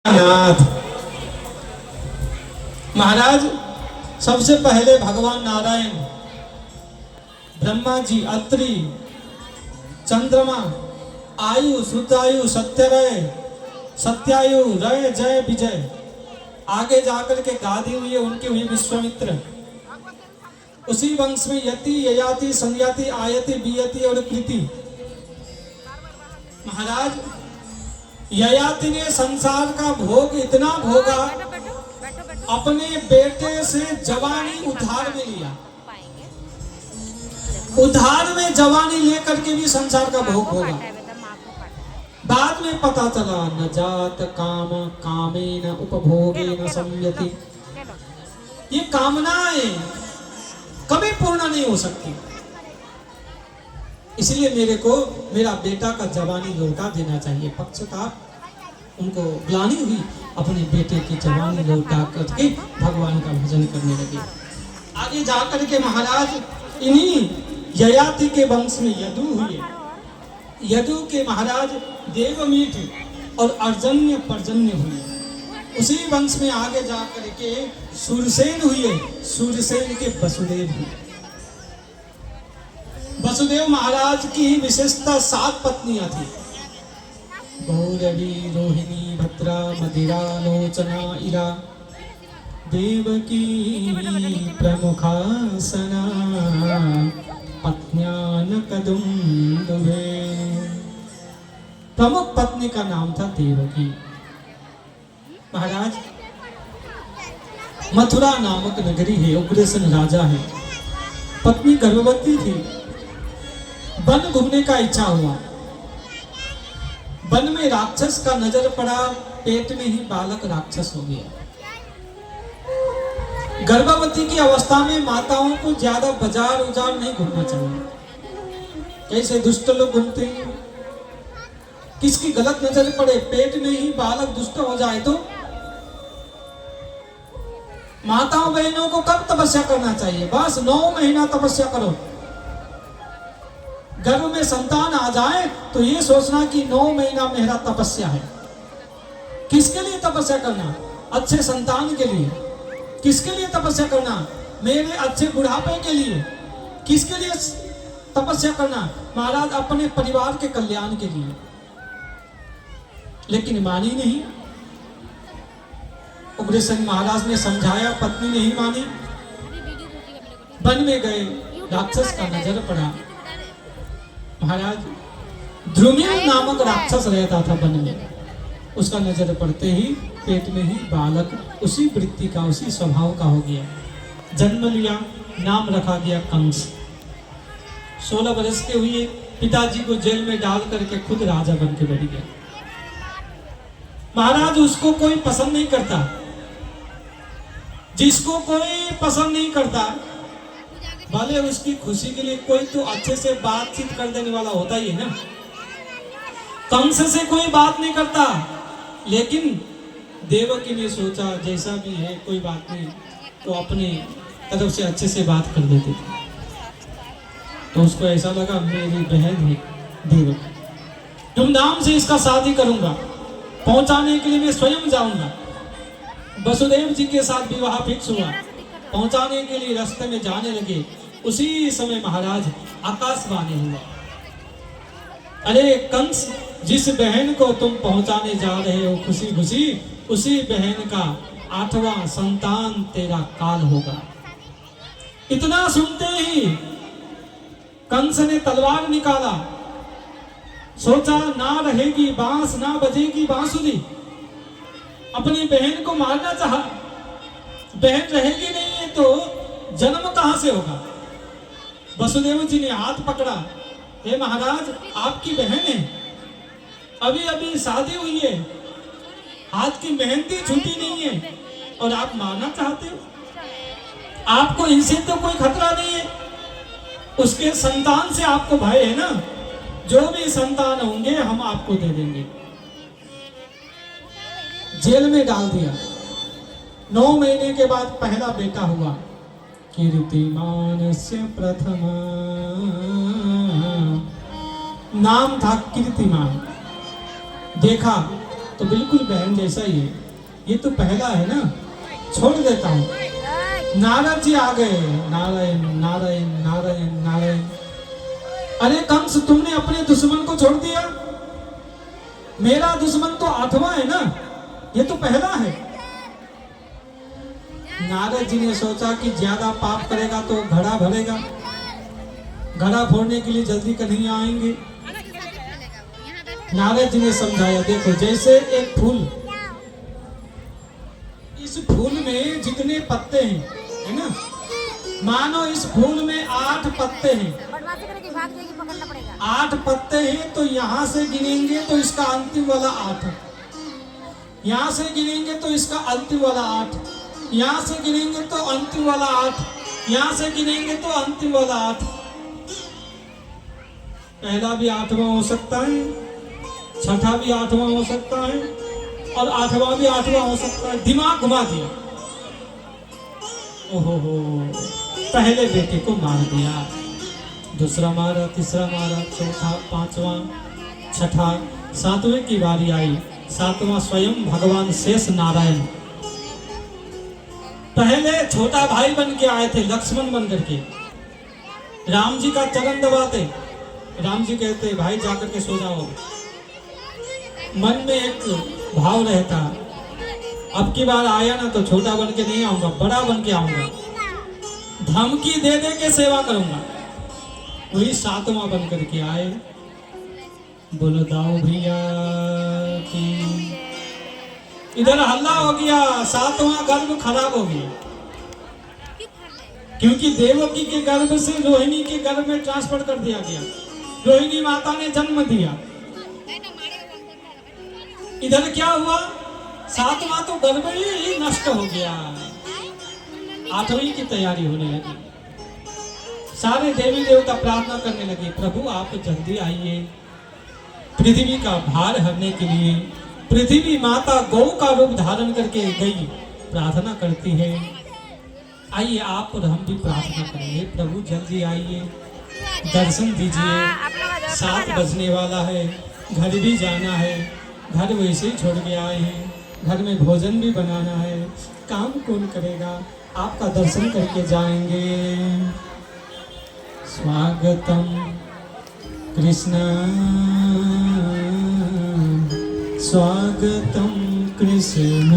नाथ महाराज, सबसे पहले भगवान नारायण, ब्रह्मा जी, अत्रि, चंद्रमा, आयु, शुद्धायु, सत्यरय, सत्यायु, रय, जय, विजय, आगे जाकर के गादी हुई है उनके हुए विश्वामित्र। उसी वंश में यति, ययाति, संयाति, आयति, बियति और कृति। महाराज, ययाति ने संसार का भोग इतना भोगा, अपने बेटे से जवानी उधार में लिया, उधार में जवानी लेकर के भी संसार का भोग भोगा। बाद में पता चला न जात काम कामेन उपभोगेन संयति। ये कामनाएं कभी पूर्ण नहीं हो सकती, इसलिए मेरे को मेरा बेटा का जवानी लौटा देना चाहिए। पक्षपात उनको ग्लानि हुई, अपने बेटे की जवानी लौटा करके भगवान का भजन करने लगे। आगे जाकर के महाराज इन्हीं ययाति के वंश में यदु हुए। यदु के महाराज देवमीठ और अर्जन्य पर्जन्य हुए। उसी वंश में आगे जाकर के सूरसेन हुए। सूरसेन के वसुदेव हुए। वसुदेव महाराज की विशेषता 7 पत्नियां थी। गौरवी, रोहिणी, भद्रा, मदिरा, लोचना, इरा, देवकी, प्रमुखासना, पत्न्यान कदुम्बुभे। प्रमुख पत्नी का नाम था देवकी। महाराज, मथुरा नामक नगरी है, उग्रसेन राजा है। पत्नी गर्भवती थी। वन घूमने का इच्छा हुआ। वन में राक्षस का नजर पड़ा, पेट में ही बालक राक्षस हो गया। गर्भवती की अवस्था में माताओं को ज्यादा बाजार उजार नहीं घूमना चाहिए। कैसे दुष्ट लोग घूमते हैं, किसकी गलत नजर पड़े, पेट में ही बालक दुष्ट हो जाए तो। माताओं बहनों को कब तपस्या करना चाहिए? बस 9 महीना तपस्या करो। गर्भ में संतान आ जाए तो ये सोचना कि 9 महीना मेरा तपस्या है। किसके लिए तपस्या करना? अच्छे संतान के लिए। किसके लिए तपस्या करना? मेरे अच्छे बुढ़ापे के लिए। किसके लिए तपस्या करना? महाराज, अपने परिवार के कल्याण के लिए। लेकिन मानी नहीं। उग्रसेन महाराज ने समझाया, पत्नी नहीं मानी। वन में गए, राक्षस का नजर पड़ा। महाराज, द्रुमिल नामक राक्षस रहता था वन में। उसका नजर पड़ते ही पेट में ही बालक उसी वृत्ति का, उसी स्वभाव का हो गया। जन्म लिया, नाम रखा गया कंस। 16 वर्ष के हुए, पिताजी को जेल में डाल करके खुद राजा बन के बैठ गया। महाराज, उसको कोई पसंद नहीं करता। जिसको कोई पसंद नहीं करता, भले उसकी खुशी के लिए कोई तो अच्छे से बातचीत कर देने वाला होता ही है ना। कंस से कोई बात नहीं करता, लेकिन देवकी ने सोचा जैसा भी है कोई बात नहीं, तो अपने तरफ से अच्छे से बात कर देते थे। तो उसको ऐसा लगा मेरी बहन है देवकी, धूमधाम से इसका शादी करूंगा। पहुंचाने के लिए मैं स्वयं जाऊंगा। वसुदेव जी के साथ विवाह फिक्स हुआ। पहुंचाने के लिए रास्ते में जाने लगे। उसी समय महाराज आकाशवाणी हुआ, अरे कंस, जिस बहन को तुम पहुंचाने जा रहे हो खुशी खुशी, उसी बहन का 8वां संतान तेरा काल होगा। इतना सुनते ही कंस ने तलवार निकाला। सोचा ना रहेगी बांस, ना बजेगी बांसुरी। अपनी बहन को मारना चाहा। बहन रहेगी नहीं है तो जन्म कहां से होगा? वसुदेव जी ने हाथ पकड़ा, हे महाराज, आपकी बहन है, अभी अभी शादी हुई है, हाथ की मेहंदी छूटी नहीं है और आप मारना चाहते हो? आपको इनसे तो कोई खतरा नहीं है, उसके संतान से आपको भय है ना। जो भी संतान होंगे हम आपको दे देंगे। जेल में डाल दिया। 9 महीने के बाद पहला बेटा हुआ। कीर्तिमानस्य प्रथम, नाम था कीर्तिमान। देखा तो बिल्कुल बहन जैसा ही है। ये तो पहला है ना, छोड़ देता हूँ। नारद जी आ गए, नारायण नारायण नारायण नारायण। अरे कंस, तुमने अपने दुश्मन को छोड़ दिया। मेरा दुश्मन तो 8वां है ना, ये तो पहला है। नारद जी ने सोचा कि ज्यादा पाप करेगा तो घड़ा भरेगा, घड़ा फोड़ने के लिए जल्दी कन्हैया आएंगे। नारद जी ने समझाया, देखो जैसे एक फूल, इस फूल में जितने पत्ते हैं, है ना, मानो इस फूल में 8 पत्ते हैं, 8 पत्ते हैं, तो यहाँ से गिनेंगे तो इसका अंतिम वाला 8, यहाँ से गिनेंगे तो इसका अंतिम वाला 8, यहाँ से गिनेंगे तो अंतिम वाला 8, यहाँ से गिनेंगे तो अंतिम वाला 8। पहला भी 8वां हो सकता है, छठा भी 8वां हो सकता है, और 8वां भी 8वां हो सकता है। दिमाग घुमा दिया। ओहो हो, पहले बेटे को मार दिया, दूसरा मारा, तीसरा मारा, चौथा, 5वां, छठा, 7वें की बारी आई। 7वां स्वयं भगवान शेष नारायण पहले छोटा भाई बन के आए थे, लक्ष्मण बन करके राम जी का चरण दबाते। राम जी कहते, भाई जाकर के सो जाओ। मन में एक भाव रहता, अब की बार आया ना तो छोटा बन के नहीं आऊंगा, बड़ा बन के आऊंगा, धमकी दे दे के सेवा करूंगा। वही 7वां बन करके आए। बोलो दाऊ भैया की। इधर हल्ला हो गया, 7वां गर्भ खराब हो गया, क्योंकि देवकी के गर्भ से रोहिणी के गर्भ में ट्रांसफर कर दिया गया। रोहिणी माता ने जन्म दिया। इधर क्या हुआ, 7वां तो गर्भ ही नष्ट हो गया, 8वीं की तैयारी होने लगी। सारे देवी देवता प्रार्थना करने लगे, प्रभु आप जल्दी आइए, पृथ्वी का भार हरने के लिए। पृथ्वी माता गौ का रूप धारण करके गई, प्रार्थना करती है, आइए आप और हम भी प्रार्थना करेंगे, प्रभु जल्दी आइए, दर्शन दीजिए। 7 बजने वाला है, घर भी जाना है, घर वैसे ही छोड़ के आए हैं, घर में भोजन भी बनाना है, काम कौन करेगा, आपका दर्शन करके जाएंगे। स्वागतम कृष्ण, स्वागतम कृष्ण।